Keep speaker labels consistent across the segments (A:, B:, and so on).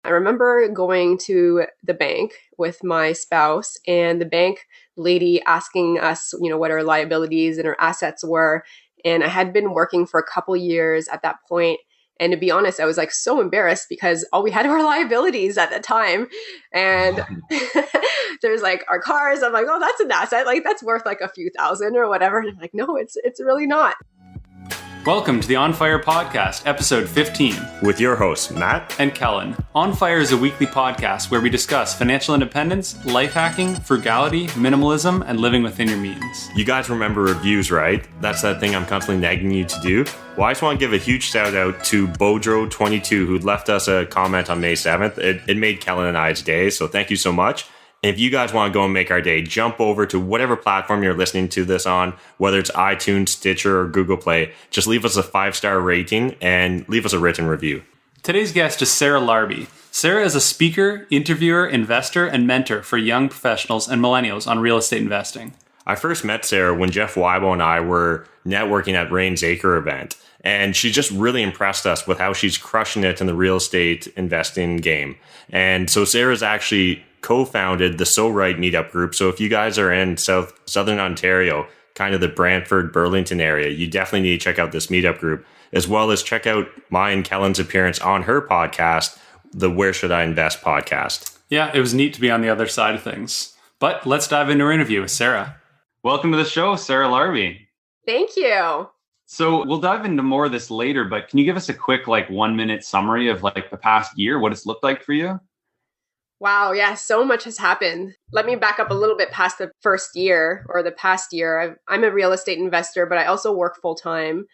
A: I remember going to the bank with my spouse and the bank lady asking us, what our liabilities and our assets were. And I had been working for a couple years at that point. And to be honest, I was like so embarrassed because all we had were liabilities at the time. And there's like our cars. I'm like, oh, that's an asset. Like that's worth like a few thousand or whatever. And I'm like, no, it's really not.
B: Welcome to the On Fire Podcast, episode 15.
C: With your hosts, Matt
B: and Kellen. On Fire is a weekly podcast where we discuss financial independence, life hacking, frugality, minimalism, and living within your means.
C: You guys remember reviews, right? That's that thing I'm constantly nagging you to do. Well, I just want to give a huge shout out to Bodro22, who left us a comment on May 7th. It made Kellen and I's day, so thank you so much. If you guys want to go and make our day, jump over to whatever platform you're listening to this on, whether it's iTunes, Stitcher, or Google Play. Just leave us a 5-star rating and leave us a written review.
B: Today's guest is Sarah Larbi. Sarah is a speaker, interviewer, investor, and mentor for young professionals and millennials on real estate investing.
C: I first met Sarah when Jeff Weibo and I were networking at Rain's Acre event. And she just really impressed us with how she's crushing it in the real estate investing game. And so Sarah's actually co-founded the So Right meetup group. So if you guys are in Southern Ontario, kind of the Brantford, Burlington area, you definitely need to check out this meetup group, as well as check out my and Kellen's appearance on her podcast, the Where Should I Invest podcast.
B: Yeah, it was neat to be on the other side of things. But let's dive into our interview with Sarah. Welcome to the show, Sarah Larbi.
A: Thank you.
B: So we'll dive into more of this later, but can you give us a quick 1-minute summary of the past year, what it's looked like for you?
A: Wow, yeah, so much has happened. Let me back up a little bit past the first year or the past year. I'm a real estate investor, but I also work full time.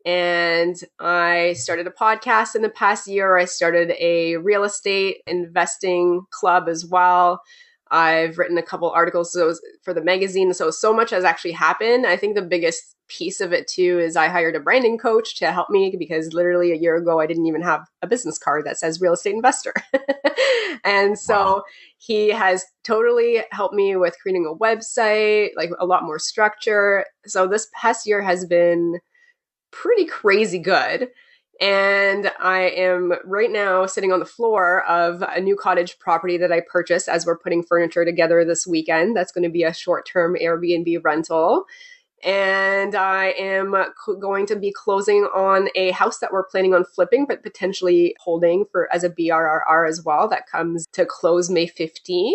A: And I started a podcast in the past year. I started a real estate investing club as well. I've written a couple articles for the magazine. So much has actually happened. I think the biggest piece of it too is I hired a branding coach to help me because literally a year ago, I didn't even have a business card that says real estate investor. And so he has totally helped me with creating a website, a lot more structure. So this past year has been pretty crazy good. And I am right now sitting on the floor of a new cottage property that I purchased as we're putting furniture together this weekend. That's going to be a short-term Airbnb rental. And I am going to be closing on a house that we're planning on flipping, but potentially holding as a BRRRR as well. That comes to close May 15th.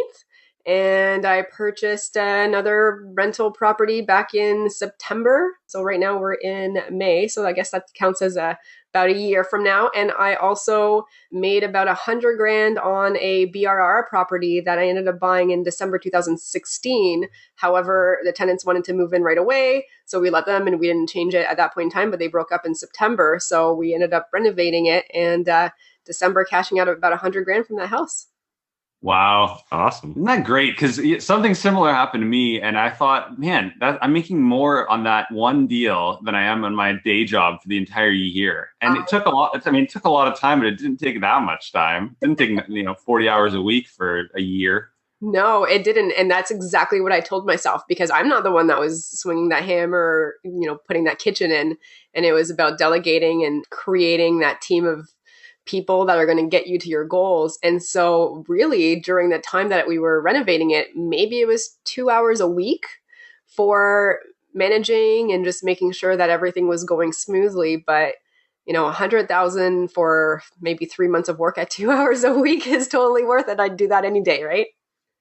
A: And I purchased another rental property back in September. So right now we're in May. So I guess that counts as about a year from now. And I also made about $100,000 on a BRRR property that I ended up buying in December 2016. However, the tenants wanted to move in right away. So we let them and we didn't change it at that point in time, but they broke up in September. So we ended up renovating it and December cashing out about $100,000 from that house.
B: Wow.
C: Awesome.
B: Isn't that great? Because something similar happened to me. And I thought, man, I'm making more on that one deal than I am on my day job for the entire year. And it took a lot. It took a lot of time, but it didn't take that much time. It didn't take 40 hours a week for a year.
A: No, it didn't. And that's exactly what I told myself, because I'm not the one that was swinging that hammer, putting that kitchen in. And it was about delegating and creating that team of people that are going to get you to your goals. And so really during the time that we were renovating it, maybe it was 2 hours a week for managing and just making sure that everything was going smoothly. But, $100,000 for maybe 3 months of work at 2 hours a week is totally worth it. I'd do that any day, right?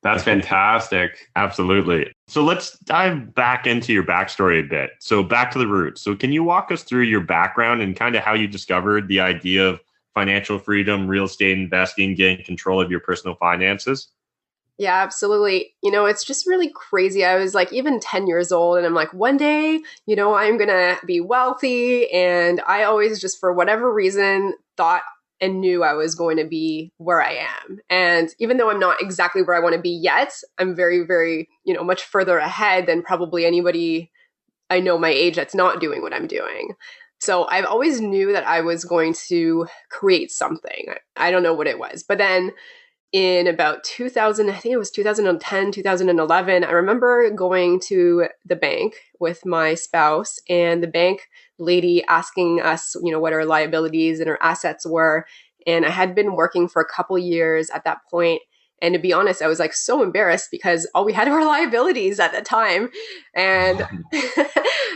B: That's fantastic.
C: Absolutely. So let's dive back into your backstory a bit. So back to the roots. So can you walk us through your background and kind of how you discovered the idea of financial freedom, real estate investing, getting control of your personal finances?
A: Yeah, absolutely. It's just really crazy. I was even 10 years old and I'm like, one day, I'm going to be wealthy. And I always just, for whatever reason, thought and knew I was going to be where I am. And even though I'm not exactly where I want to be yet, I'm very, very, much further ahead than probably anybody I know my age that's not doing what I'm doing. So I've always knew that I was going to create something. I don't know what it was. But then in about 2000, I think it was 2010, 2011, I remember going to the bank with my spouse and the bank lady asking us, what our liabilities and our assets were. And I had been working for a couple years at that point. And to be honest, I was like so embarrassed because all we had were liabilities at the time. And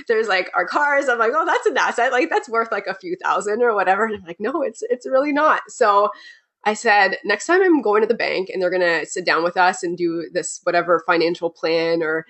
A: there's like our cars. I'm like, oh, that's an asset. Like that's worth like a few thousand or whatever. And I'm like, no, it's really not. So I said, next time I'm going to the bank and they're going to sit down with us and do this whatever financial plan or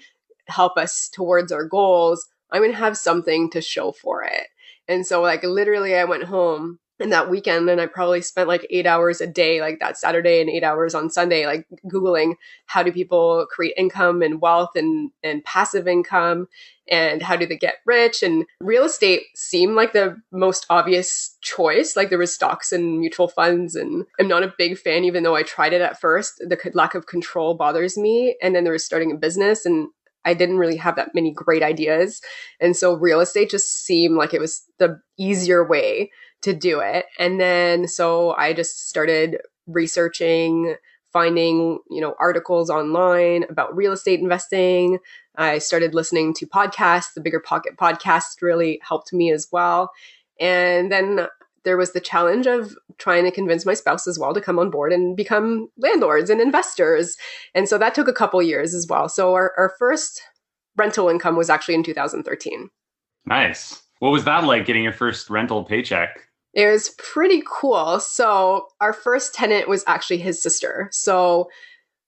A: help us towards our goals, I'm going to have something to show for it. And so like literally I went home and that weekend and I probably spent like 8 hours a day, like that Saturday and 8 hours on Sunday, like Googling how do people create income and wealth and passive income and how do they get rich? And real estate seemed like the most obvious choice. Like there was stocks and mutual funds, and I'm not a big fan, even though I tried it at first. The lack of control bothers me. And then there was starting a business, and I didn't really have that many great ideas. And so real estate just seemed like it was the easier way to do it. And then so I just started researching, finding, articles online about real estate investing. I started listening to podcasts. The Bigger Pocket podcast really helped me as well. And then there was the challenge of trying to convince my spouse as well to come on board and become landlords and investors. And so that took a couple years as well. So our first rental income was actually in 2013.
B: Nice. What was that like, getting your first rental paycheck?
A: It was pretty cool. So our first tenant was actually his sister. So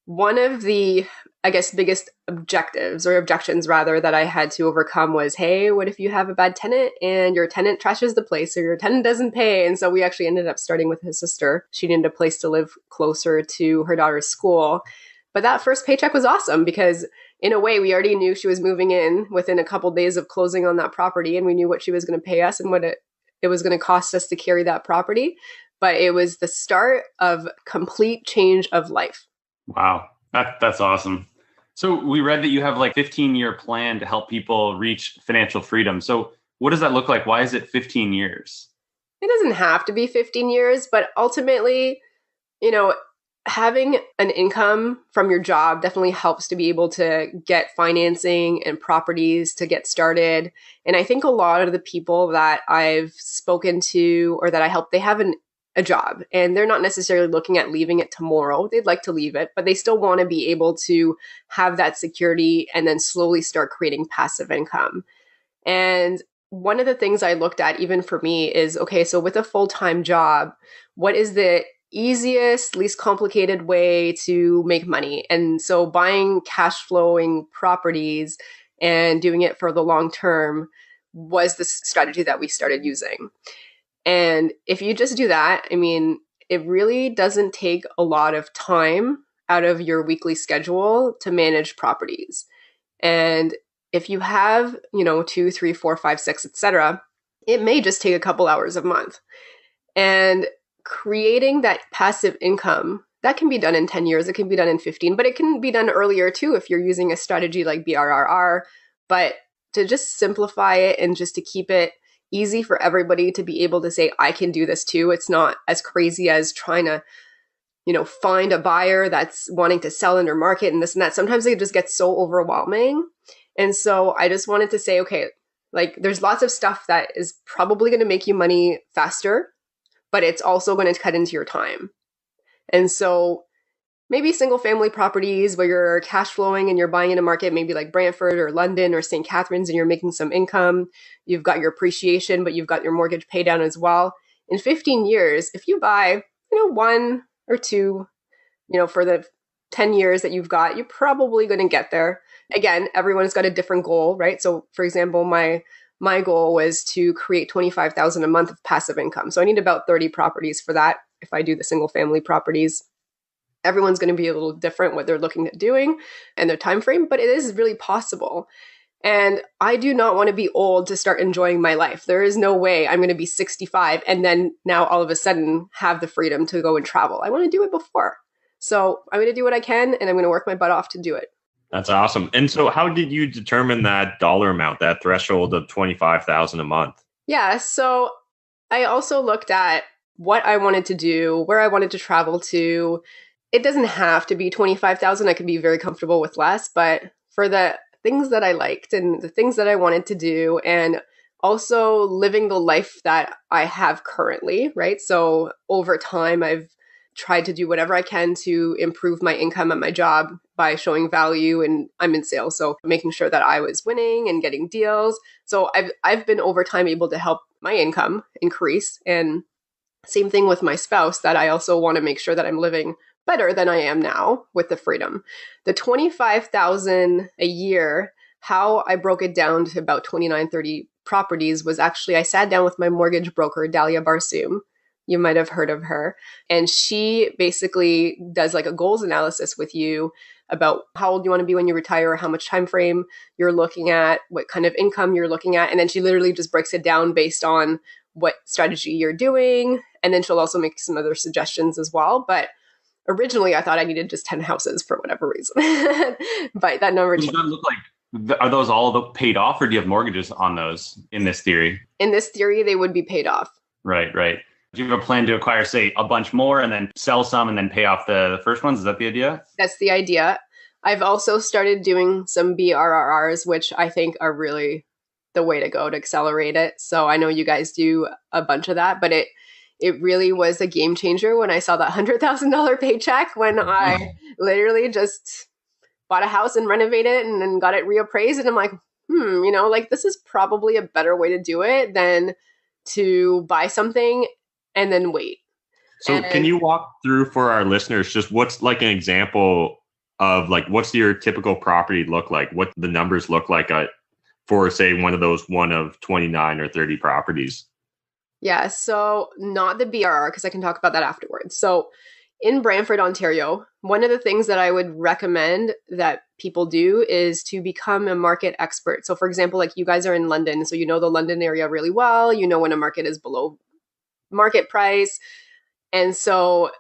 A: one of the, I guess, biggest objections rather, that I had to overcome was, hey, what if you have a bad tenant and your tenant trashes the place or your tenant doesn't pay? And so we actually ended up starting with his sister. She needed a place to live closer to her daughter's school. But that first paycheck was awesome because in a way, we already knew she was moving in within a couple days of closing on that property, and we knew what she was going to pay us and what it was going to cost us to carry that property. But it was the start of complete change of life.
B: Wow. That's awesome. So we read that you have like 15-year plan to help people reach financial freedom. So what does that look like? Why is it 15 years?
A: It doesn't have to be 15 years, but ultimately, having an income from your job definitely helps to be able to get financing and properties to get started. And I think a lot of the people that I've spoken to or that I help, they have a job and they're not necessarily looking at leaving it tomorrow. They'd like to leave it, but they still want to be able to have that security and then slowly start creating passive income. And one of the things I looked at, even for me, is, okay, so with a full-time job, what is the easiest, least complicated way to make money? And so buying cash flowing properties and doing it for the long term was the strategy that we started using. And if you just do that, I mean, it really doesn't take a lot of time out of your weekly schedule to manage properties. And if you have, 2, 3, 4, 5, 6, etc., it may just take a couple hours a month. And creating that passive income, that can be done in 10 years, it can be done in 15, but it can be done earlier too if you're using a strategy like BRRRR. But to just simplify it and just to keep it easy for everybody to be able to say, I can do this too. It's not as crazy as trying to, find a buyer that's wanting to sell in their market and this and that. Sometimes it just gets so overwhelming. And so I just wanted to say, okay, like there's lots of stuff that is probably going to make you money faster, but it's also going to cut into your time. And so maybe single family properties where you're cash flowing and you're buying in a market, maybe like Brantford or London or St. Catharines, and you're making some income. You've got your appreciation, but you've got your mortgage pay down as well. In 15 years, if you buy, 1 or 2, for the 10 years that you've got, you're probably going to get there. Again, everyone's got a different goal, right? So for example, my goal was to create $25,000 a month of passive income. So I need about 30 properties for that. If I do the single family properties, everyone's going to be a little different what they're looking at doing and their time frame, but it is really possible. And I do not want to be old to start enjoying my life. There is no way I'm going to be 65 and then now all of a sudden have the freedom to go and travel. I want to do it before. So I'm going to do what I can and I'm going to work my butt off to do it.
C: That's awesome. And so how did you determine that dollar amount, that threshold of $25,000 a month?
A: Yeah. So I also looked at what I wanted to do, where I wanted to travel to. It doesn't have to be 25,000. I could be very comfortable with less, but for the things that I liked and the things that I wanted to do and also living the life that I have currently, right? So over time, I've tried to do whatever I can to improve my income at my job by showing value, and I'm in sales, so making sure that I was winning and getting deals. So I've been over time able to help my income increase, and same thing with my spouse, that I also want to make sure that I'm living better than I am now with the freedom. The 25,000 a year, how I broke it down to about 29, 30 properties was actually I sat down with my mortgage broker, Dalia Barsoom. You might have heard of her. And she basically does like a goals analysis with you about how old you want to be when you retire, how much time frame you're looking at, what kind of income you're looking at. And then she literally just breaks it down based on what strategy you're doing. And then she'll also make some other suggestions as well. But originally I thought I needed just 10 houses for whatever reason. But that number
B: Does that look like, are those all paid off, or do you have mortgages on those in this theory?
A: In this theory, they would be paid off.
B: Right. Do you have a plan to acquire, say, a bunch more and then sell some and then pay off the first ones? Is that the idea?
A: That's the idea. I've also started doing some BRRRs, which I think are really the way to go to accelerate it. So I know you guys do a bunch of that, but it really was a game changer when I saw that $100,000 paycheck, when I literally just bought a house and renovated it and then got it reappraised. And I'm like, like this is probably a better way to do it than to buy something and then wait.
C: So can you walk through for our listeners just what's like an example of like what's your typical property look like? What the numbers look like for say one of 29 or 30 properties?
A: Yeah, so not the BRR, because I can talk about that afterwards. So in Brantford, Ontario, one of the things that I would recommend that people do is to become a market expert. So for example, like you guys are in London, so you know the London area really well. You know when a market is below market price. And so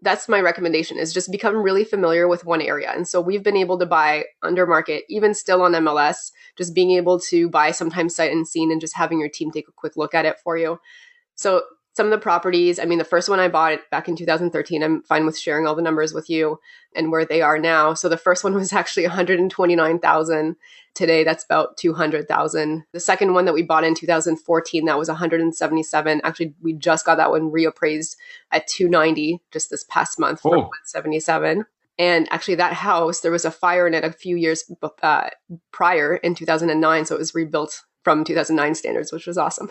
A: that's my recommendation, is just become really familiar with one area. And so we've been able to buy under market, even still on MLS, just being able to buy sometimes sight unseen and just having your team take a quick look at it for you. So some of the properties, I mean, the first one I bought back in 2013, I'm fine with sharing all the numbers with you and where they are now. So the first one was actually 129,000. Today, that's about 200,000. The second one that we bought in 2014, that was 177. Actually, we just got that one reappraised at 290 just this past month for 177. And actually that house, there was a fire in it a few years prior in 2009. So it was rebuilt from 2009 standards, which was awesome.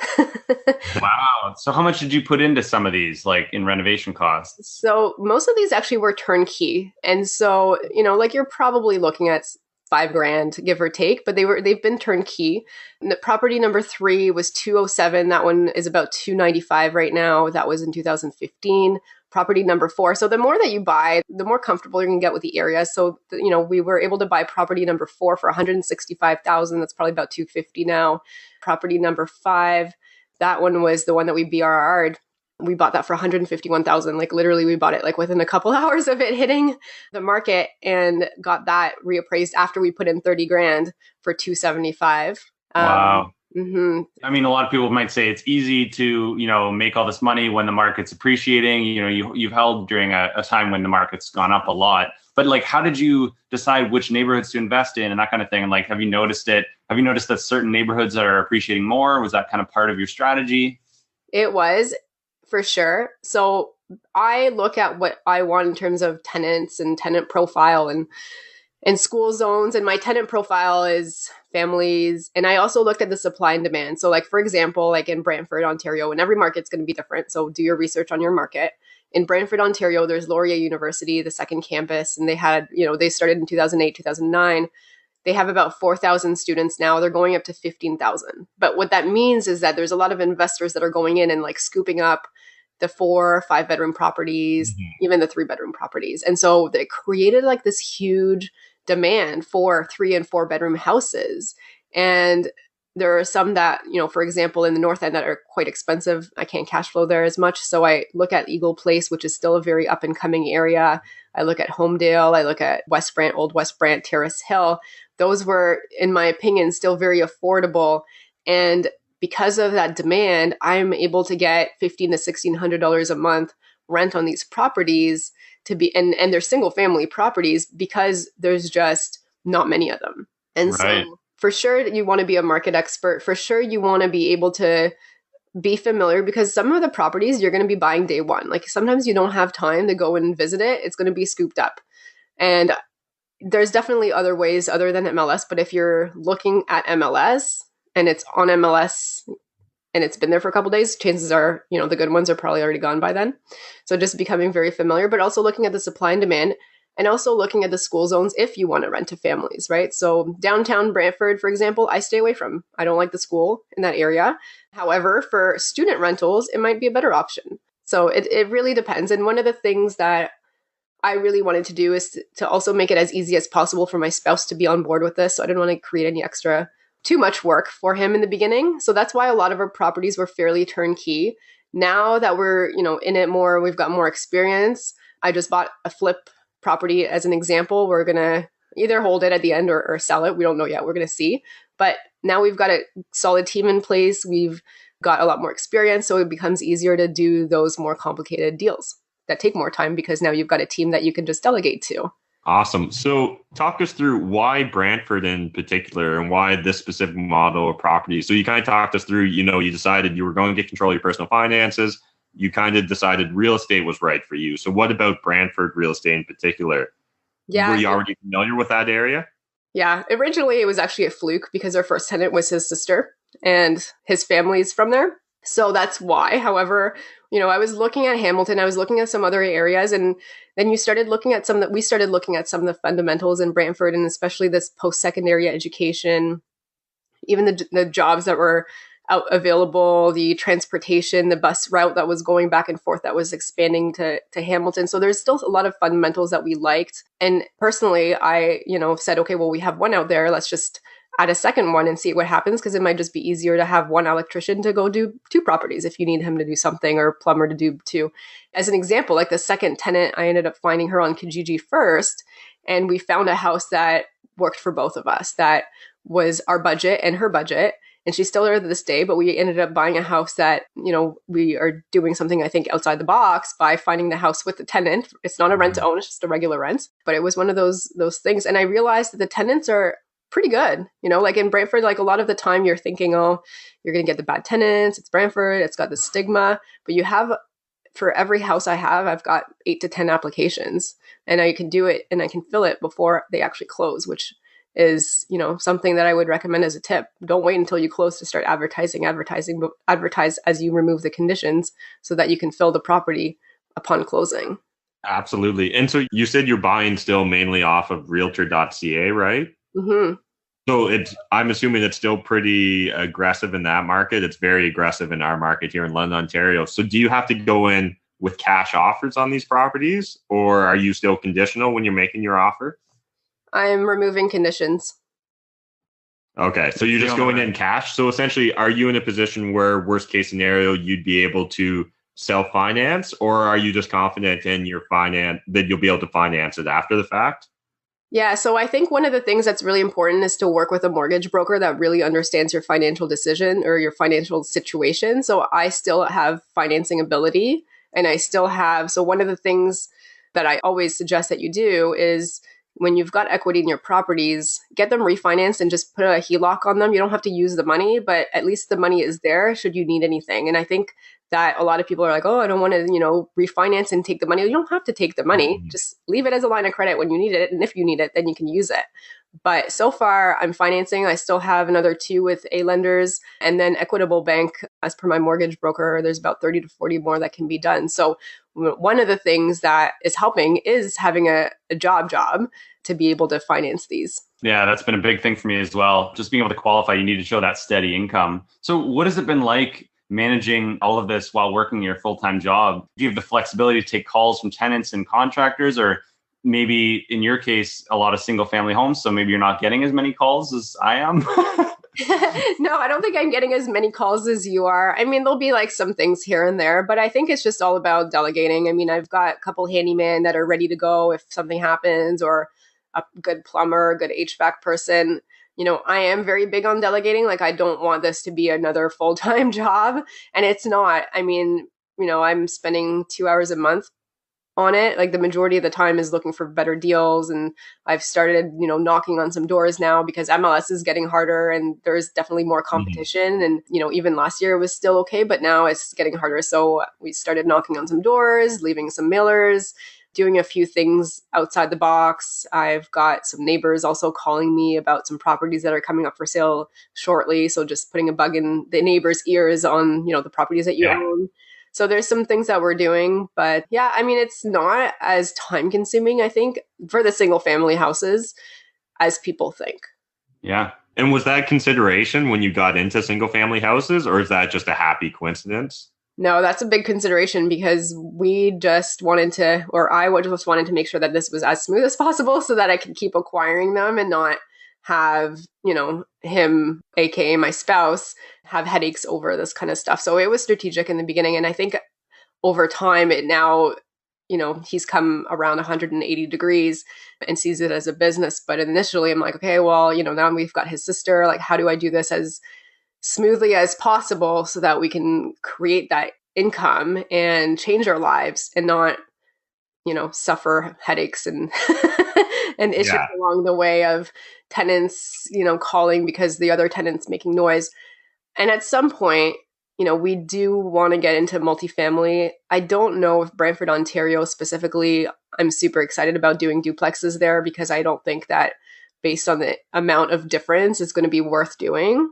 B: Wow. So how much did you put into some of these, like in renovation costs?
A: So most of these actually were turnkey. And so, like you're probably looking at $5,000, give or take, but they've been turnkey. And the property number 3 was 207. That one is about 295 right now. That was in 2015. Property number 4. So the more that you buy, the more comfortable you're going to get with the area. So, we were able to buy property number 4 for 165,000. That's probably about 250 now. Property number 5, that one was the one that we BRR'd. We bought that for 151,000. Like literally we bought it like within a couple hours of it hitting the market, and got that reappraised after we put in 30,000 for 275.
B: Wow.
A: Mm-hmm.
B: I mean, a lot of people might say it's easy to, make all this money when the market's appreciating. You've held during a time when the market's gone up a lot. But like, how did you decide which neighborhoods to invest in and that kind of thing? And like, have you noticed it? Have you noticed that certain neighborhoods are appreciating more? Was that kind of part of your strategy? It
A: was, for sure. So I look at what I want in terms of tenants and tenant profile and school zones. And my tenant profile is families. And I also looked at the supply and demand. So like, for example, like in Brantford, Ontario, and every market's going to be different. So do your research on your market. In Brantford, Ontario, there's Laurier University, the second campus. And they had, they started in 2008, 2009. They have about 4,000 students now. They're going up to 15,000. But what that means is that there's a lot of investors that are going in and like scooping up the 4 or 5 bedroom properties, even the 3 bedroom properties. And so they created like this huge demand for 3 and 4 bedroom houses. And there are some that, for example, in the North End that are quite expensive. I can't cash flow there as much. So I look at Eagle Place, which is still a very up and coming area. I look at Homedale. I look at West Brant, Old West Brant, Terrace Hill. Those were, in my opinion, still very affordable. And because of that demand, I'm able to get $1,500 to $1,600 a month rent on these properties and they're single family properties because there's just not many of them. And so for sure you want to be a market expert. For sure you want to be able to be familiar, because some of the properties you're going to be buying day one. Like sometimes you don't have time to go and visit it. It's going to be scooped up. And there's definitely other ways other than MLS. But if you're looking at MLS and it's on MLS and it's been there for a couple of days, chances are, the good ones are probably already gone by then. So just becoming very familiar, but also looking at the supply and demand, and also looking at the school zones if you want to rent to families, right? So downtown Brantford, for example, I stay away from. I don't like the school in that area. However, for student rentals, it might be a better option. So it really depends. And one of the things that I really wanted to do is to also make it as easy as possible for my spouse to be on board with this. So I didn't want to create any too much work for him in the beginning. So that's why a lot of our properties were fairly turnkey. Now that we're, in it more, we've got more experience. I just bought a flip property as an example. We're going to either hold it at the end or sell it. We don't know yet. We're going to see. But now we've got a solid team in place. We've got a lot more experience. So it becomes easier to do those more complicated deals that take more time, because now you've got a team that you can just delegate to.
C: Awesome. So talk us through why Brantford in particular and why this specific model of property. So you kind of talked us through, you decided you were going to get control of your personal finances. You kind of decided real estate was right for you. So what about Brantford real estate in particular?
A: Yeah.
C: Were you already familiar with that area?
A: Yeah. Originally, it was actually a fluke because our first tenant was his sister and his family's from there. So that's why. However, I was looking at Hamilton, I was looking at some other areas, and then we started looking at some of the fundamentals in Brantford, and especially this post-secondary education, even the jobs that were out available, the transportation, the bus route that was going back and forth that was expanding to Hamilton. So there's still a lot of fundamentals that we liked. And personally, I, said, okay, well, we have one out there. Let's just add a second one and see what happens, because it might just be easier to have one electrician to go do two properties if you need him to do something, or plumber to do two. As an example, like the second tenant, I ended up finding her on Kijiji first, and we found a house that worked for both of us. That was our budget and her budget. And she's still there to this day, but we ended up buying a house that, we are doing something, I think, outside the box by finding the house with the tenant. It's not a rent to own, it's just a regular rent. But it was one of those things. And I realized that the tenants are pretty good. Like in Brantford, like a lot of the time you're thinking, oh, you're going to get the bad tenants. It's Brantford. It's got the stigma. But you have, for every house I have, I've got 8 to 10 applications, and I can do it and I can fill it before they actually close, which is, something that I would recommend as a tip. Don't wait until you close to start advertising, but advertise as you remove the conditions so that you can fill the property upon closing.
C: Absolutely. And so you said you're buying still mainly off of realtor.ca, right?
A: Mm-hmm.
C: So I'm assuming it's still pretty aggressive in that market. It's very aggressive in our market here in London, Ontario. So do you have to go in with cash offers on these properties, or are you still conditional when you're making your offer?
A: I'm removing conditions.
C: Okay, so you're just going in cash. So essentially, are you in a position where, worst case scenario, you'd be able to self-finance, or are you just confident in your finance that you'll be able to finance it after the fact?
A: Yeah, so I think one of the things that's really important is to work with a mortgage broker that really understands your financial decision or your financial situation. So I still have financing ability, and I still have, so one of the things that I always suggest that you do is, when you've got equity in your properties, get them refinanced and just put a HELOC on them. You don't have to use the money, but at least the money is there should you need anything. And I think that a lot of people are like, oh, I don't want to, refinance and take the money. You don't have to take the money. Just leave it as a line of credit when you need it. And if you need it, then you can use it. But so far, I'm financing. I still have another 2 with A lenders, and then Equitable Bank, as per my mortgage broker, there's about 30 to 40 more that can be done. So one of the things that is helping is having a job to be able to finance these.
B: Yeah, that's been a big thing for me as well. Just being able to qualify, you need to show that steady income. So what has it been like managing all of this while working your full-time job? Do you have the flexibility to take calls from tenants and contractors, or maybe in your case, a lot of single family homes, so maybe you're not getting as many calls as I am?
A: No, I don't think I'm getting as many calls as you are. I mean, there'll be like some things here and there, but I think it's just all about delegating. I mean, I've got a couple handymen that are ready to go if something happens, or a good plumber, a good HVAC person. I am very big on delegating. Like, I don't want this to be another full-time job. And it's not. I mean, I'm spending 2 hours a month on it. Like the majority of the time is looking for better deals. And I've started, knocking on some doors now because MLS is getting harder and there's definitely more competition. And, even last year it was still okay, but now it's getting harder. So we started knocking on some doors, leaving some mailers, doing a few things outside the box. I've got some neighbors also calling me about some properties that are coming up for sale shortly. So just putting a bug in the neighbors' ears on, the properties that you own. So there's some things that we're doing, but yeah, I mean, it's not as time consuming, I think, for the single family houses as people think.
C: Yeah. And was that consideration when you got into single family houses, or is that just a happy coincidence?
A: No, that's a big consideration because we just wanted to, or I just wanted to make sure that this was as smooth as possible so that I could keep acquiring them and not have, him, aka my spouse, have headaches over this kind of stuff. So it was strategic in the beginning. And I think over time, it now, he's come around 180 degrees and sees it as a business. But initially I'm like, okay, well, now we've got his sister. Like, how do I do this as smoothly as possible so that we can create that income and change our lives and not, suffer headaches and and issues along the way of tenants, calling because the other tenant's making noise. And at some point, we do want to get into multifamily. I don't know if Brantford, Ontario specifically, I'm super excited about doing duplexes there because I don't think that based on the amount of difference, it's going to be worth doing.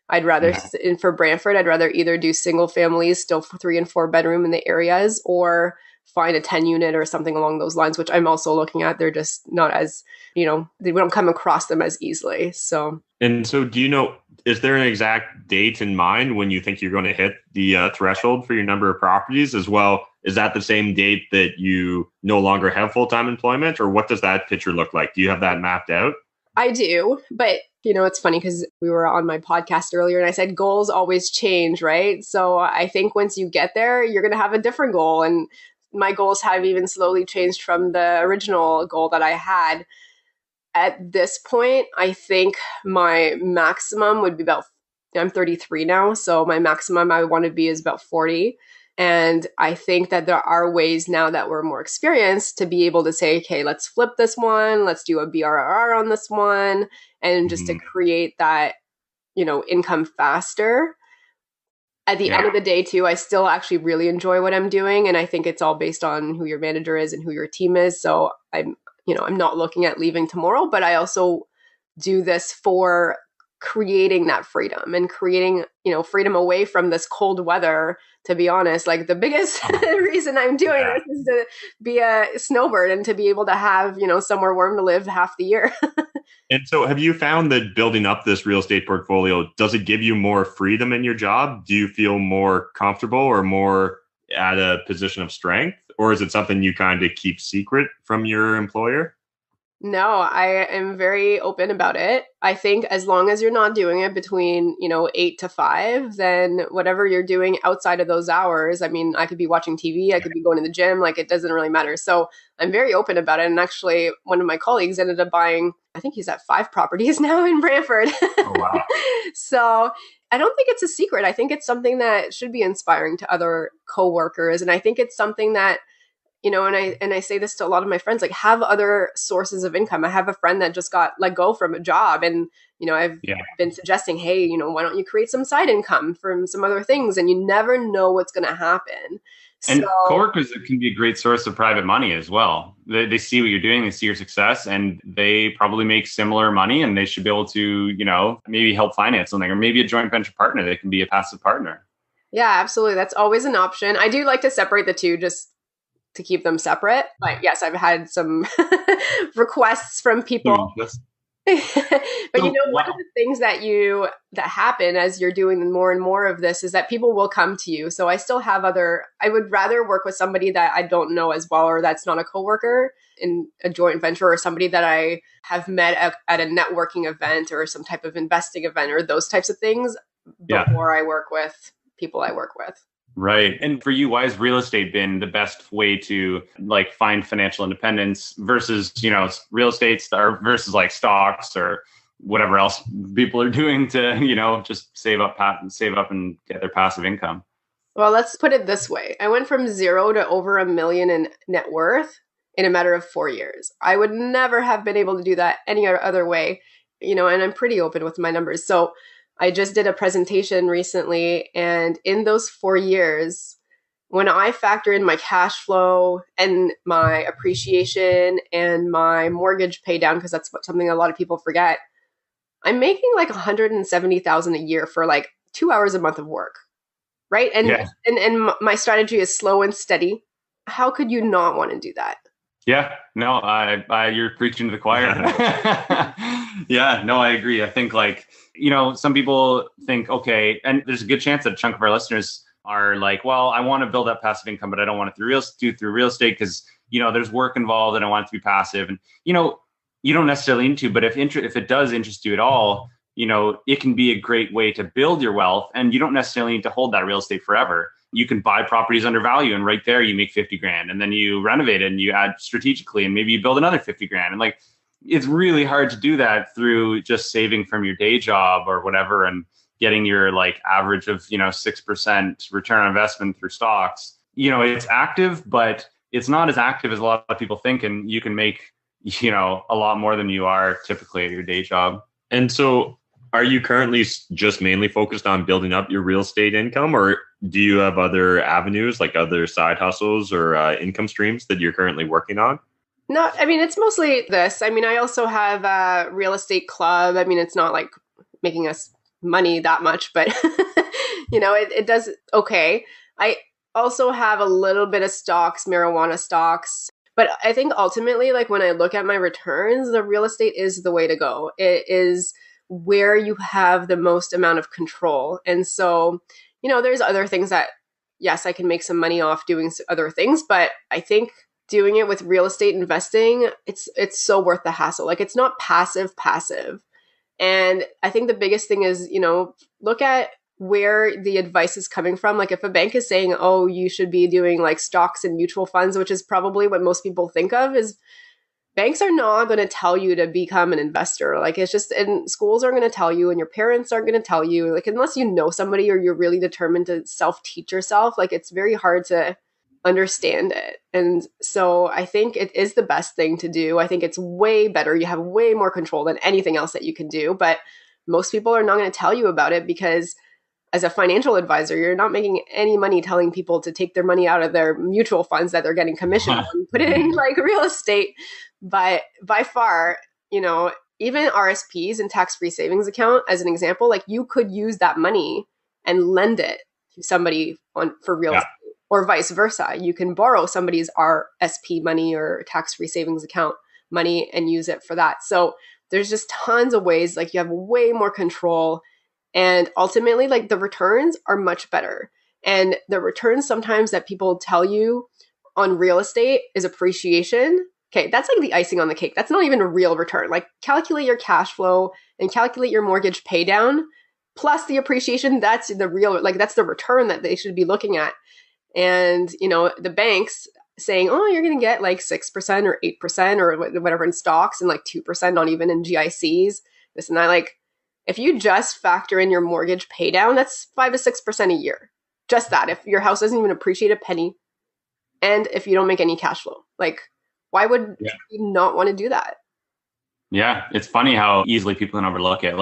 A: I'd rather, for Brantford, I'd rather either do single families, still 3 and 4 bedroom in the areas, or find a 10 unit or something along those lines, which I'm also looking at. They're just not as, we don't come across them as easily. So
C: do you know, is there an exact date in mind when you think you're going to hit the threshold for your number of properties as well? Is that the same date that you no longer have full-time employment, or what does that picture look like? Do you have that mapped out?
A: I do, but it's funny because we were on my podcast earlier and I said goals always change, right? So I think once you get there, you're going to have a different goal. And my goals have even slowly changed from the original goal that I had. At this point, I think my maximum would be I'm 33 now, so my maximum I want to be is about 40. And I think that there are ways now that we're more experienced to be able to say, okay, let's flip this one, let's do a BRRRR on this one, and just to create that, income faster. At the end of the day, too, I still actually really enjoy what I'm doing. And I think it's all based on who your manager is and who your team is. So I'm not looking at leaving tomorrow, but I also do this for creating that freedom and creating, freedom away from this cold weather. To be honest, like the biggest reason I'm doing this is to be a snowbird and to be able to have, somewhere warm to live half the year.
C: And so have you found that building up this real estate portfolio, does it give you more freedom in your job? Do you feel more comfortable or more at a position of strength? Or is it something you kind of keep secret from your employer?
A: No, I am very open about it. I think as long as you're not doing it between, 8 to 5, then whatever you're doing outside of those hours, I mean, I could be watching TV, I could be going to the gym, like it doesn't really matter. So I'm very open about it. And actually, one of my colleagues ended up buying, I think he's at 5 properties now in Brantford.
C: Oh, wow.
A: So I don't think it's a secret. I think it's something that should be inspiring to other coworkers. And I think it's something that, and I say this to a lot of my friends, like have other sources of income. I have a friend that just got let go from a job and, I've been suggesting, hey, why don't you create some side income from some other things? And you never know what's going to happen.
B: And coworkers can be a great source of private money as well. They see what you're doing, they see your success, and they probably make similar money, and they should be able to, maybe help finance something, or maybe a joint venture partner. They can be a passive partner.
A: Yeah, absolutely. That's always an option. I do like to separate the two just to keep them separate. But yes, I've had some requests from people. But one of the things that happen as you're doing more and more of this is that people will come to you. So I still have I would rather work with somebody that I don't know as well, or that's not a coworker in a joint venture, or somebody that I have met at a networking event or some type of investing event or those types of things before I work with people I work with.
B: Right. And for you, why has real estate been the best way to find financial independence versus, real estate versus stocks or whatever else people are doing to, just save up and get their passive income?
A: Well, let's put it this way. I went from 0 to over $1 million in net worth in a matter of 4 years. I would never have been able to do that any other way, and I'm pretty open with my numbers. So I just did a presentation recently, and in those 4 years, when I factor in my cash flow and my appreciation and my mortgage pay down, because that's something a lot of people forget, I'm making like 170,000 a year for like 2 hours a month of work. Right. And,
B: Yeah.
A: and my strategy is slow and steady. How could you not want to do that?
B: Yeah, no, you're preaching to the choir. Yeah, no, I agree. I think some people think, okay, and there's a good chance that a chunk of our listeners are like, well, I want to build up passive income, but I don't want it do through real estate because, there's work involved and I want it to be passive. And, you don't necessarily need to, but if it does interest you at all, it can be a great way to build your wealth, and you don't necessarily need to hold that real estate forever. You can buy properties under value, and right there you make 50 grand, and then you renovate it and you add strategically, and maybe you build another 50 grand. And it's really hard to do that through just saving from your day job or whatever and getting your average of 6% return on investment through stocks. It's active, but it's not as active as a lot of people think, and you can make a lot more than you are typically at your day job.
C: And so, are you currently just mainly focused on building up your real estate income, or do you have other avenues, like other side hustles or income streams that you're currently working on?
A: No, I mean, it's mostly this. I mean, I also have a real estate club. I mean, it's not like making us money that much, but, it does okay. I also have a little bit of stocks, marijuana stocks. But I think ultimately, when I look at my returns, the real estate is the way to go. It is where you have the most amount of control. And so, there's other things that, yes, I can make some money off doing other things, but I think doing it with real estate investing, it's so worth the hassle. It's not passive. And I think the biggest thing is, look at where the advice is coming from. If a bank is saying, oh, you should be doing stocks and mutual funds, which is probably what most people think of, is banks are not going to tell you to become an investor. It's just, and schools aren't going to tell you, and your parents aren't going to tell you, unless you know somebody or you're really determined to self-teach yourself, it's very hard to understand it. And so I think it is the best thing to do. I think it's way better. You have way more control than anything else that you can do, but most people are not going to tell you about it because as a financial advisor, you're not making any money telling people to take their money out of their mutual funds that they're getting commission on, put it in real estate. But by far, even RSPs and tax-free savings account, as an example, you could use that money and lend it to somebody for real estate, or vice versa. You can borrow somebody's RSP money or tax-free savings account money and use it for that. So there's just tons of ways, you have way more control. And ultimately, the returns are much better. And the returns sometimes that people tell you on real estate is appreciation. Okay, that's the icing on the cake. That's not even a real return. Calculate your cash flow and calculate your mortgage pay down plus the appreciation. That's the real, that's the return that they should be looking at. And, the banks saying, oh, you're going to get 6% or 8% or whatever in stocks and 2%, not even in GICs, this and that. If you just factor in your mortgage pay down, that's 5 to 6% a year. Just that. If your house doesn't even appreciate a penny, and if you don't make any cash flow, why would you not want to do that?
B: Yeah, it's funny how easily people can overlook it.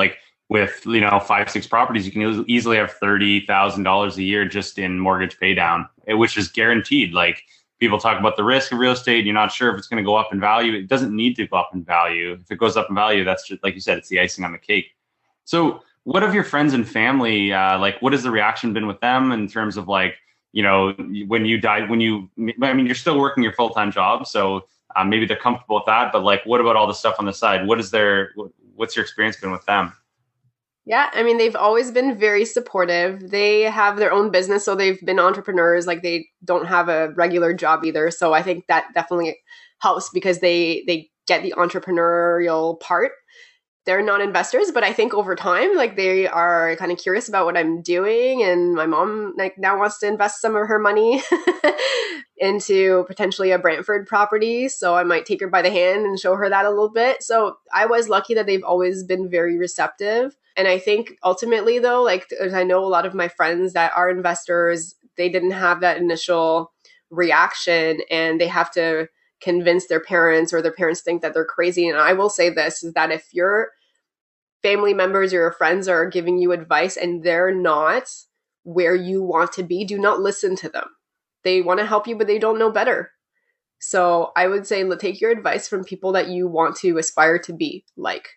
B: With 5, 6 properties, you can easily have $30,000 a year just in mortgage pay down, which is guaranteed. People talk about the risk of real estate. You're not sure if it's going to go up in value. It doesn't need to go up in value. If it goes up in value, that's just, like you said, it's the icing on the cake. So what have your friends and family, what has the reaction been with them in terms of when you died, you're still working your full-time job. So maybe they're comfortable with that, but what about all the stuff on the side? What's your experience been with them?
A: Yeah, they've always been very supportive. They have their own business, so they've been entrepreneurs. They don't have a regular job either. So I think that definitely helps because they get the entrepreneurial part. They're not investors, but I think over time, they are kind of curious about what I'm doing. And my mom now wants to invest some of her money into potentially a Brantford property. So I might take her by the hand and show her that a little bit. So I was lucky that they've always been very receptive. And I think ultimately though, I know a lot of my friends that are investors, they didn't have that initial reaction and they have to convince their parents, or their parents think that they're crazy. And I will say this, is that if your family members or your friends are giving you advice and they're not where you want to be, do not listen to them. They want to help you, but they don't know better. So I would say take your advice from people that you want to aspire to be like,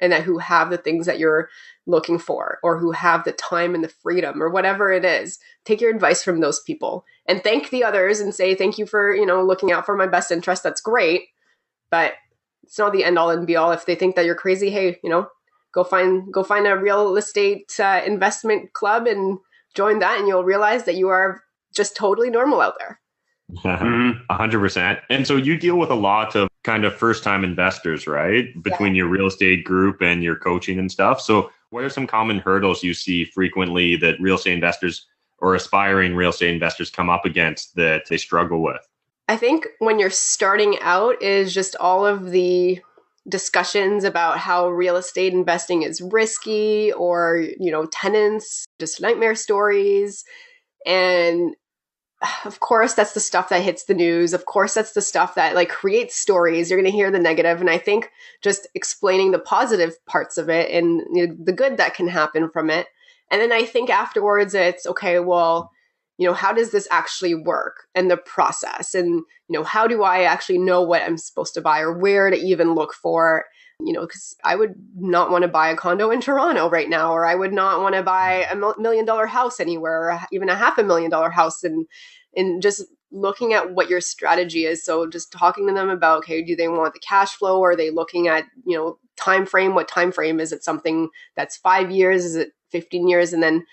A: and that who have the things that you're looking for, or who have the time and the freedom, or whatever it is. Take your advice from those people and thank the others and say, thank you for, looking out for my best interest. That's great. But it's not the end all and be all. If they think that you're crazy, hey, go find a real estate investment club and join that, and you'll realize that you are just totally normal out there.
C: 100%. And so you deal with a lot of kind of first-time investors, right? Between your real estate group and your coaching and stuff. So what are some common hurdles you see frequently that real estate investors or aspiring real estate investors come up against that they struggle with?
A: I think when you're starting out is just all of the discussions about how real estate investing is risky, or, tenants, just nightmare stories. And of course, that's the stuff that hits the news. Of course, that's the stuff that creates stories. You're going to hear the negative. And I think just explaining the positive parts of it and the good that can happen from it. And then I think afterwards it's okay, well, how does this actually work, and the process, and, how do I actually know what I'm supposed to buy, or where to even look for, because I would not want to buy a condo in Toronto right now, or I would not want to buy a $1 million house anywhere, or even a $500,000 house, and just looking at what your strategy is. So just talking to them about, okay, do they want the cash flow? Or are they looking at, time frame? What time frame? Is it something that's 5 years? Is it 15 years? And then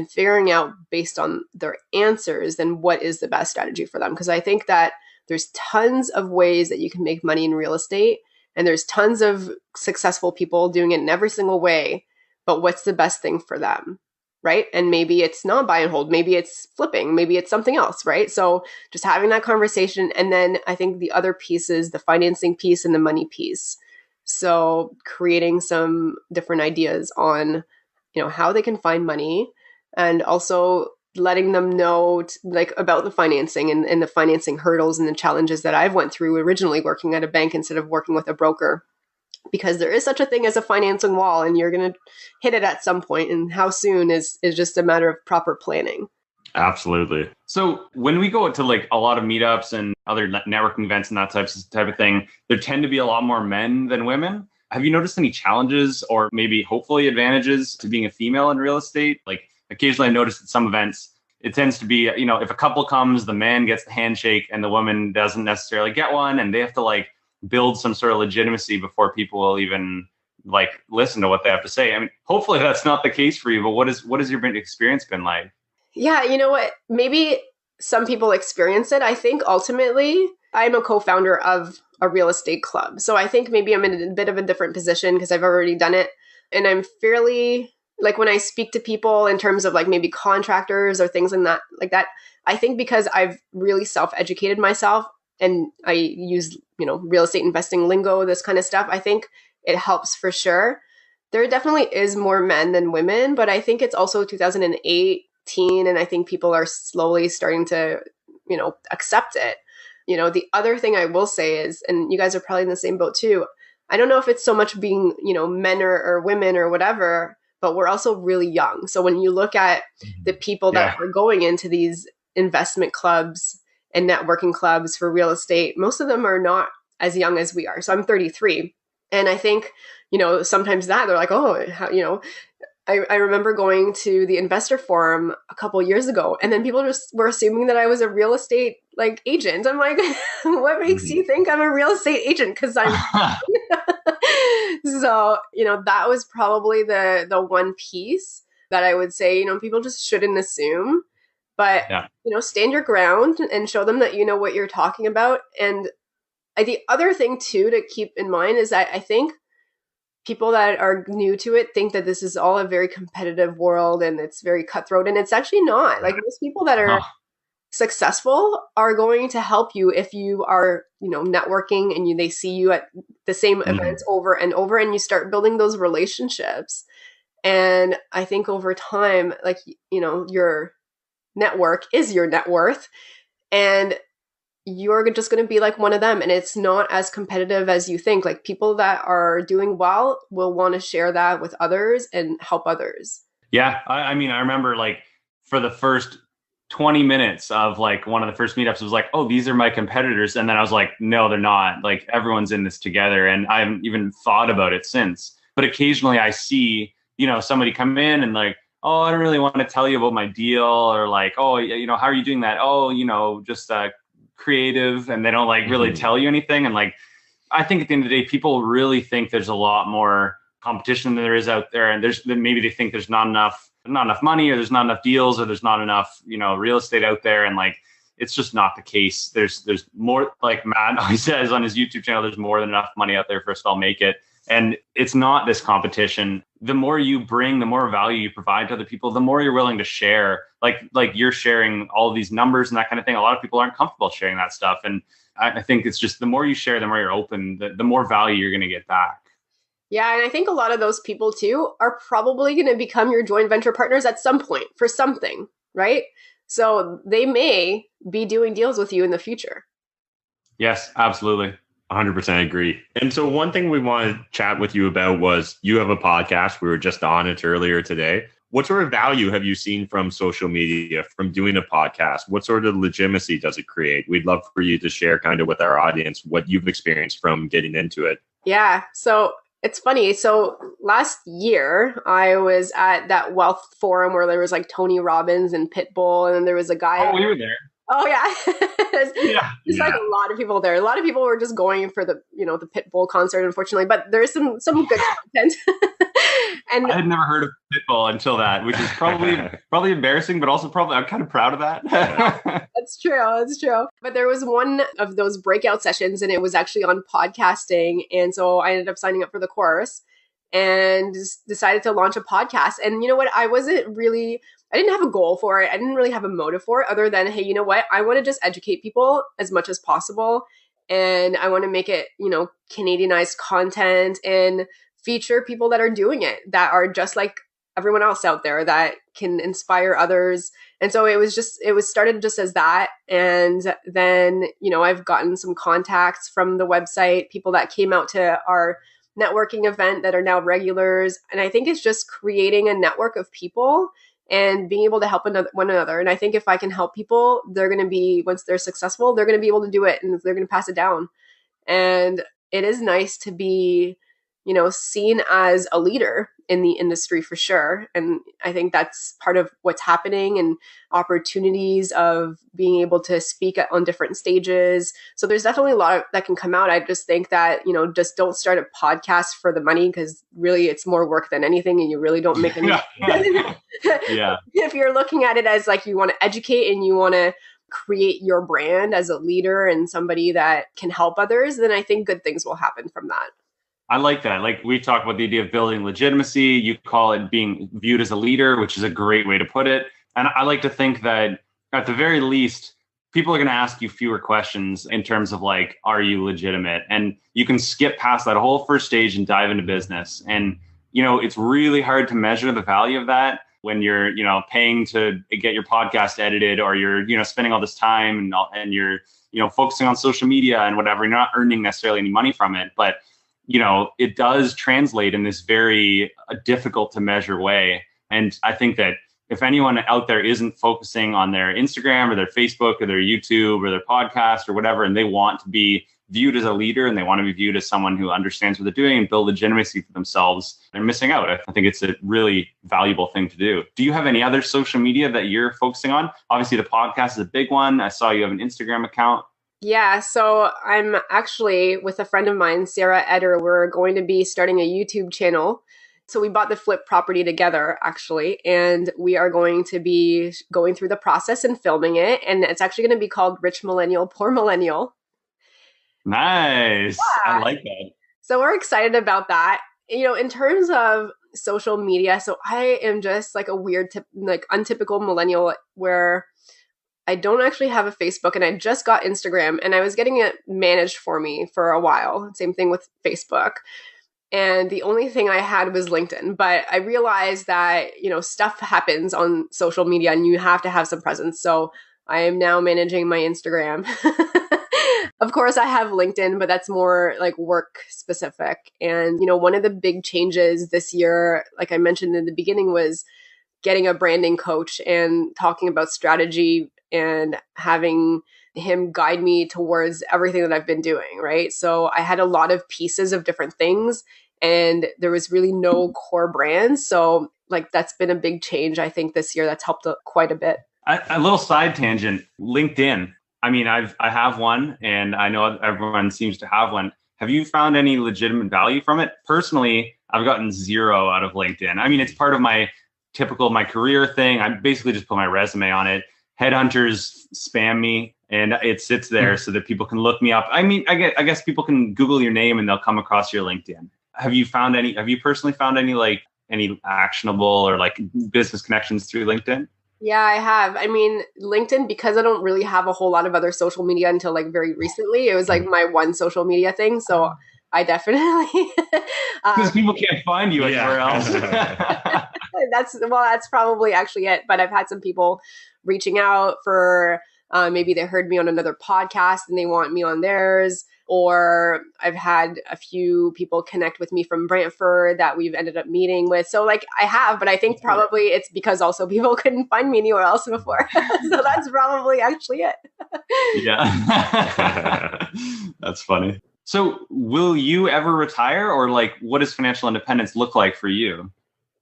A: figuring out based on their answers, then what is the best strategy for them? Because I think that there's tons of ways that you can make money in real estate, and there's tons of successful people doing it in every single way. But what's the best thing for them? Right? And maybe it's not buy and hold. Maybe it's flipping. Maybe it's something else, right? So just having that conversation. And then I think the other piece is the financing piece and the money piece. So creating some different ideas on, how they can find money, and also letting them know about the financing and the financing hurdles and the challenges that I've went through originally working at a bank instead of working with a broker. Because there is such a thing as a financing wall, and you're going to hit it at some point, and how soon is just a matter of proper planning.
C: Absolutely.
B: So when we go to a lot of meetups and other networking events and that type of thing, there tend to be a lot more men than women. Have you noticed any challenges, or maybe hopefully advantages to being a female in real estate? Occasionally I've noticed at some events, it tends to be, if a couple comes, the man gets the handshake and the woman doesn't necessarily get one, and they have to build some sort of legitimacy before people will even listen to what they have to say. I mean, hopefully that's not the case for you, but what has your experience been like?
A: Yeah, you know what? Maybe some people experience it. I think ultimately I'm a co-founder of a real estate club. So I think maybe I'm in a bit of a different position because I've already done it. And I'm fairly, when I speak to people in terms of maybe contractors or things like that, I think because I've really self-educated myself and I use, real estate investing lingo, this kind of stuff, I think it helps for sure. There definitely is more men than women, but I think it's also 2018, and I think people are slowly starting to, accept it. The other thing I will say is, and you guys are probably in the same boat too, I don't know if it's so much being, men or women or whatever, but we're also really young. So when you look at the people that are going into these investment clubs and networking clubs for real estate, most of them are not as young as we are. So I'm 33. And I think, sometimes that they're like, oh, how, I remember going to the investor forum a couple of years ago, and then people just were assuming that I was a real estate agent. I'm like, what makes you think I'm a real estate agent? Because I'm so, that was probably the one piece that I would say, people just shouldn't assume, but, stand your ground and show them that you know what you're talking about. And the other thing too, to keep in mind is that I think people that are new to it think that this is all a very competitive world and it's very cutthroat, and it's actually not. Most people that are successful are going to help you if you are, networking and they see you at the same events over and over, and you start building those relationships. And I think over time, your network is your net worth. And you're just going to be like one of them. And it's not as competitive as you think. Like people that are doing well will want to share that with others and help others.
B: Yeah. I mean, I remember like for the first 20 minutes of like one of the first meetups, it was like, oh, these are my competitors. And then I was like, no, they're not. Like everyone's in this together. And I haven't even thought about it since. But occasionally I see, somebody come in and like, oh, I don't really want to tell you about my deal, or like, oh, how are you doing that? Oh, just creative, and they don't like really tell you anything. And like, I think at the end of the day, people really think there's a lot more competition than there is out there. And maybe they think there's not enough money, or there's not enough deals, or there's not enough, real estate out there. And like, it's just not the case. There's more, like Matt always says on his YouTube channel, there's more than enough money out there for us to all make it. And it's not this competition. The more you bring, the more value you provide to other people, the more you're willing to share. Like you're sharing all of these numbers and that kind of thing. A lot of people aren't comfortable sharing that stuff. And I think it's just the more you share, the more you're open, the more value you're going to get back.
A: Yeah. And I think a lot of those people too are probably going to become your joint venture partners at some point for something, right? So they may be doing deals with you in the future.
B: Yes, absolutely.
C: 100% agree. And so one thing we wanted to chat with you about was you have a podcast. We were just on it earlier today. What sort of value have you seen from social media, from doing a podcast? What sort of legitimacy does it create? We'd love for you to share kind of with our audience what you've experienced from getting into it.
A: Yeah. So it's funny. So last year I was at that wealth forum where there was like Tony Robbins and Pitbull, and then there was a guy.
B: Oh, we were there.
A: Oh yeah. There's like
B: Yeah.
A: a lot of people there. A lot of people were just going for the Pitbull concert, unfortunately, but there's some good content. And
B: I had never heard of Pitbull until that, which is probably embarrassing, but also probably I'm kind of proud of that.
A: That's true. That's true. But there was one of those breakout sessions, and it was actually on podcasting. And so I ended up signing up for the course and just decided to launch a podcast. And you know what? I didn't have a goal for it. I didn't really have a motive for it other than, hey, you know what? I want to just educate people as much as possible. And I want to make it, Canadianized content and feature people that are doing it, that are just like everyone else out there, that can inspire others. And so it was started just as that. And then, I've gotten some contacts from the website, people that came out to our networking event that are now regulars. And I think it's just creating a network of people and being able to help one another. And I think if I can help people, they're going to be, once they're successful, they're going to be able to do it, and they're going to pass it down. And it is nice to be, seen as a leader in the industry for sure. And I think that's part of what's happening, and opportunities of being able to speak on different stages. So there's definitely a lot that can come out. I just think that, just don't start a podcast for the money, because really it's more work than anything, and you really don't make any.
B: Yeah.
A: If you're looking at it as like you want to educate and you want to create your brand as a leader and somebody that can help others, then I think good things will happen from that.
B: I like that. Like we talk about the idea of building legitimacy. You call it being viewed as a leader, which is a great way to put it. And I like to think that at the very least, people are going to ask you fewer questions in terms of like, are you legitimate? And you can skip past that whole first stage and dive into business. And, it's really hard to measure the value of that when you're, paying to get your podcast edited, or you're, spending all this time and you're, focusing on social media and whatever. You're not earning necessarily any money from it, but it does translate in this very difficult to measure way. And I think that if anyone out there isn't focusing on their Instagram or their Facebook or their YouTube or their podcast or whatever, and they want to be viewed as a leader and they want to be viewed as someone who understands what they're doing and build legitimacy for themselves, they're missing out. I think it's a really valuable thing to do. Do you have any other social media that you're focusing on? Obviously, the podcast is a big one. I saw you have an Instagram account.
A: Yeah, so I'm actually with a friend of mine, Sarah Eder. We're going to be starting a YouTube channel. So we bought the flip property together, actually, and we are going to be going through the process and filming it. And it's actually going to be called Rich Millennial, Poor Millennial.
B: Nice. Yeah. I like that.
A: So we're excited about that. In terms of social media, so I am just like a weird, untypical millennial where I don't actually have a Facebook, and I just got Instagram, and I was getting it managed for me for a while. Same thing with Facebook. And the only thing I had was LinkedIn. But I realized that, stuff happens on social media and you have to have some presence. So I am now managing my Instagram. Of course, I have LinkedIn, but that's more like work specific. And, one of the big changes this year, like I mentioned in the beginning, was getting a branding coach and talking about strategy and having him guide me towards everything that I've been doing, right? So I had a lot of pieces of different things and there was really no core brand. So like that's been a big change, I think, this year. That's helped quite a bit.
B: A little side tangent, LinkedIn. I mean, I have one and I know everyone seems to have one. Have you found any legitimate value from it? Personally, I've gotten zero out of LinkedIn. I mean, it's part of my career thing. I basically just put my resume on it. Headhunters spam me and it sits there so that people can look me up. I mean, I guess people can Google your name and they'll come across your LinkedIn. Have you personally found any actionable or like business connections through LinkedIn?
A: Yeah, I have. I mean, LinkedIn, because I don't really have a whole lot of other social media until like very recently, it was like my one social media thing. So I definitely
B: because people can't find you anywhere else.
A: That's probably actually it. But I've had some people reaching out for maybe they heard me on another podcast and they want me on theirs. Or I've had a few people connect with me from Brantford that we've ended up meeting with. So like I have, but I think probably it's because also people couldn't find me anywhere else before. So that's probably actually it.
B: Yeah. That's funny. So will you ever retire, or like what does financial independence look like for you?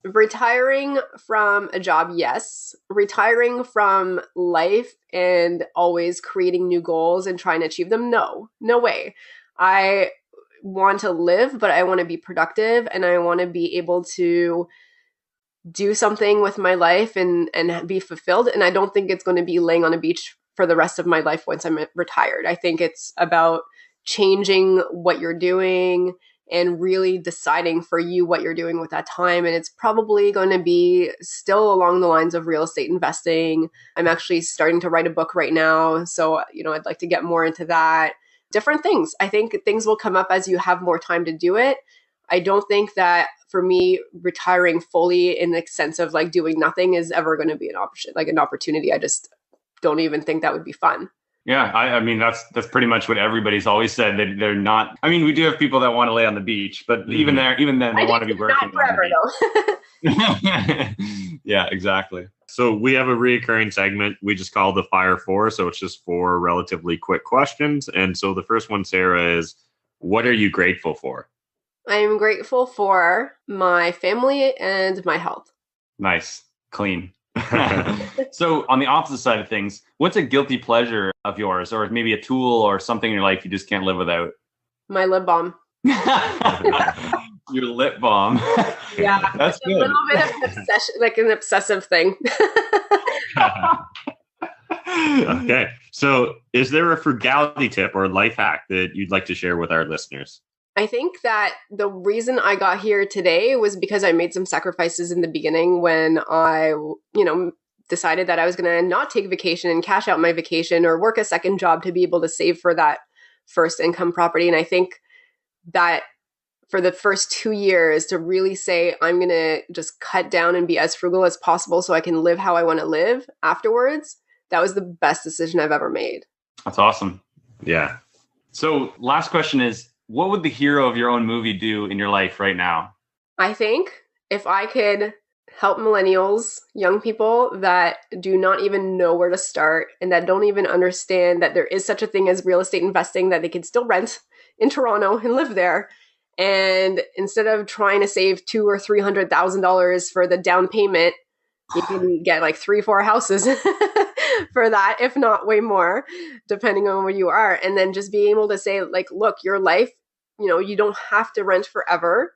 A: Retiring from a job, yes. Retiring from life and always creating new goals and trying to achieve them, no way. I want to live, but I want to be productive and I want to be able to do something with my life and be fulfilled. And I don't think it's going to be laying on a beach for the rest of my life once I'm retired. I think it's about changing what you're doing and really deciding for you what you're doing with that time. And it's probably going to be still along the lines of real estate investing. I'm actually starting to write a book right now. So, I'd like to get more into that. Different things. I think things will come up as you have more time to do it. I don't think that for me, retiring fully in the sense of like doing nothing is ever going to be an option, like an opportunity. I just don't even think that would be fun.
B: Yeah, I mean that's pretty much what everybody's always said, that they're not. I mean, we do have people that want to lay on the beach, but even then, they want to be working.
A: Not forever,
B: though. Yeah, exactly.
C: So we have a reoccurring segment we just call the Fire Four. So it's just 4 relatively quick questions. And so the first one, Sarah, is what are you grateful for?
A: I'm grateful for my family and my health.
B: Nice, clean. So on the opposite side of things, what's a guilty pleasure of yours, or maybe a tool or something in your life you just can't live without?
A: My lip balm.
B: Your lip balm.
A: Yeah,
B: that's good.
A: A little bit of an obsession, like an obsessive thing.
C: Okay. So is there a frugality tip or life hack that you'd like to share with our listeners?
A: I think that the reason I got here today was because I made some sacrifices in the beginning when I, decided that I was going to not take vacation and cash out my vacation or work a second job to be able to save for that first income property. And I think that for the first 2 years to really say, I'm going to just cut down and be as frugal as possible so I can live how I want to live afterwards, that was the best decision I've ever made.
B: That's awesome.
C: Yeah.
B: So last question is, what would the hero of your own movie do in your life right now?
A: I think if I could help millennials, young people that do not even know where to start and that don't even understand that there is such a thing as real estate investing, that they can still rent in Toronto and live there. And instead of trying to save $200,000 or $300,000 for the down payment, you can get like 3-4 houses for that, if not way more, depending on where you are. And then just being able to say, like, look, your life, you don't have to rent forever.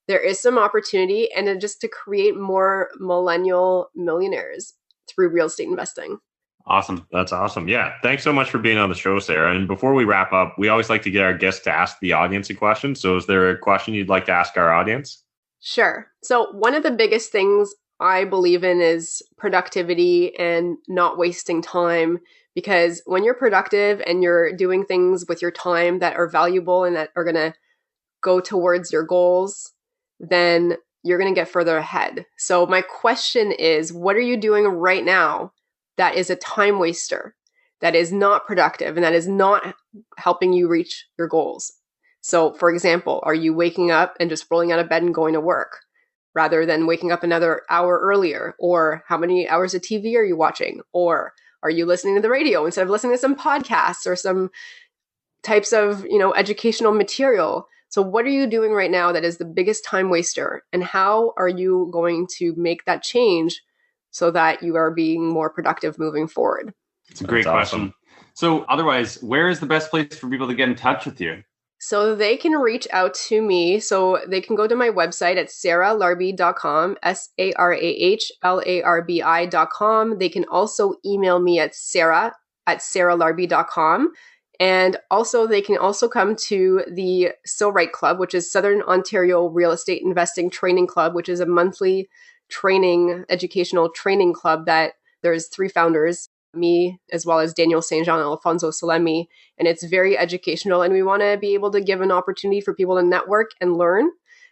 A: There is some opportunity, and then just to create more millennial millionaires through real estate investing.
C: Awesome. That's awesome. Yeah. Thanks so much for being on the show, Sarah. And before we wrap up, we always like to get our guests to ask the audience a question. So is there a question you'd like to ask our audience?
A: Sure. So one of the biggest things I believe in is productivity and not wasting time, because when you're productive and you're doing things with your time that are valuable and that are going to go towards your goals, then you're going to get further ahead. So my question is, what are you doing right now that is a time waster, that is not productive, and that is not helping you reach your goals? So for example, are you waking up and just rolling out of bed and going to work rather than waking up another hour earlier? Or how many hours of TV are you watching? Or are you listening to the radio instead of listening to some podcasts or some types of, educational material? So what are you doing right now that is the biggest time waster? And how are you going to make that change so that you are being more productive moving forward?
B: It's a great question. Awesome. So otherwise, where is the best place for people to get in touch with you?
A: So they can reach out to me. So they can go to my website at sarahlarbi.com, SarahLarbi.com. They can also email me at sarah@sarahlarbi.com. And also, they can also come to the So Right Club, which is Southern Ontario Real Estate Investing Training Club, which is a monthly educational training club that there's 3 founders, me, as well as Daniel St. Jean and Alfonso Salemi. And it's very educational. And we want to be able to give an opportunity for people to network and learn.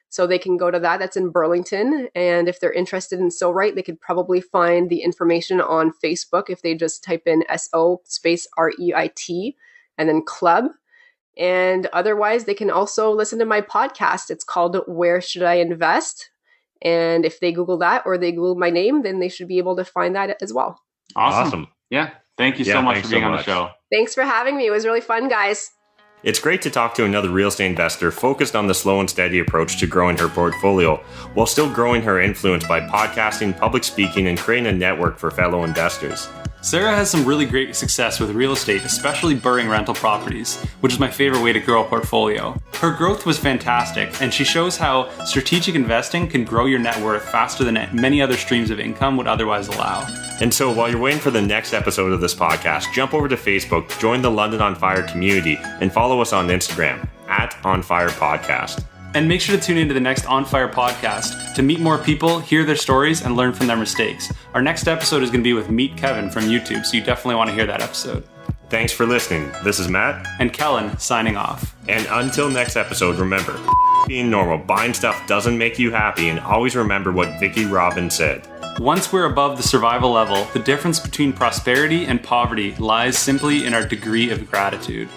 A: So they can go to that. That's in Burlington. And if they're interested in So Right, they could probably find the information on Facebook if they just type in SO space REIT and then club. And otherwise, they can also listen to my podcast. It's called Where Should I Invest? And if they Google that or they Google my name, then they should be able to find that as well.
B: Awesome. Yeah. Thank you so much for being on the show.
A: Thanks for having me. It was really fun, guys.
C: It's great to talk to another real estate investor focused on the slow and steady approach to growing her portfolio while still growing her influence by podcasting, public speaking, and creating a network for fellow investors.
D: Sarah has some really great success with real estate, especially BRRRRing rental properties, which is my favorite way to grow a portfolio. Her growth was fantastic, and she shows how strategic investing can grow your net worth faster than many other streams of income would otherwise allow.
C: And so while you're waiting for the next episode of this podcast, jump over to Facebook, join the London on Fire community, and follow us on Instagram @OnFirePodcast.
D: And make sure to tune into the next On Fire podcast to meet more people, hear their stories, and learn from their mistakes. Our next episode is going to be with Meet Kevin from YouTube, so you definitely want to hear that episode.
C: Thanks for listening. This is Matt.
D: And Kellen signing off.
C: And until next episode, remember, being normal, buying stuff doesn't make you happy, and always remember what Vicki Robbins said.
D: Once we're above the survival level, the difference between prosperity and poverty lies simply in our degree of gratitude.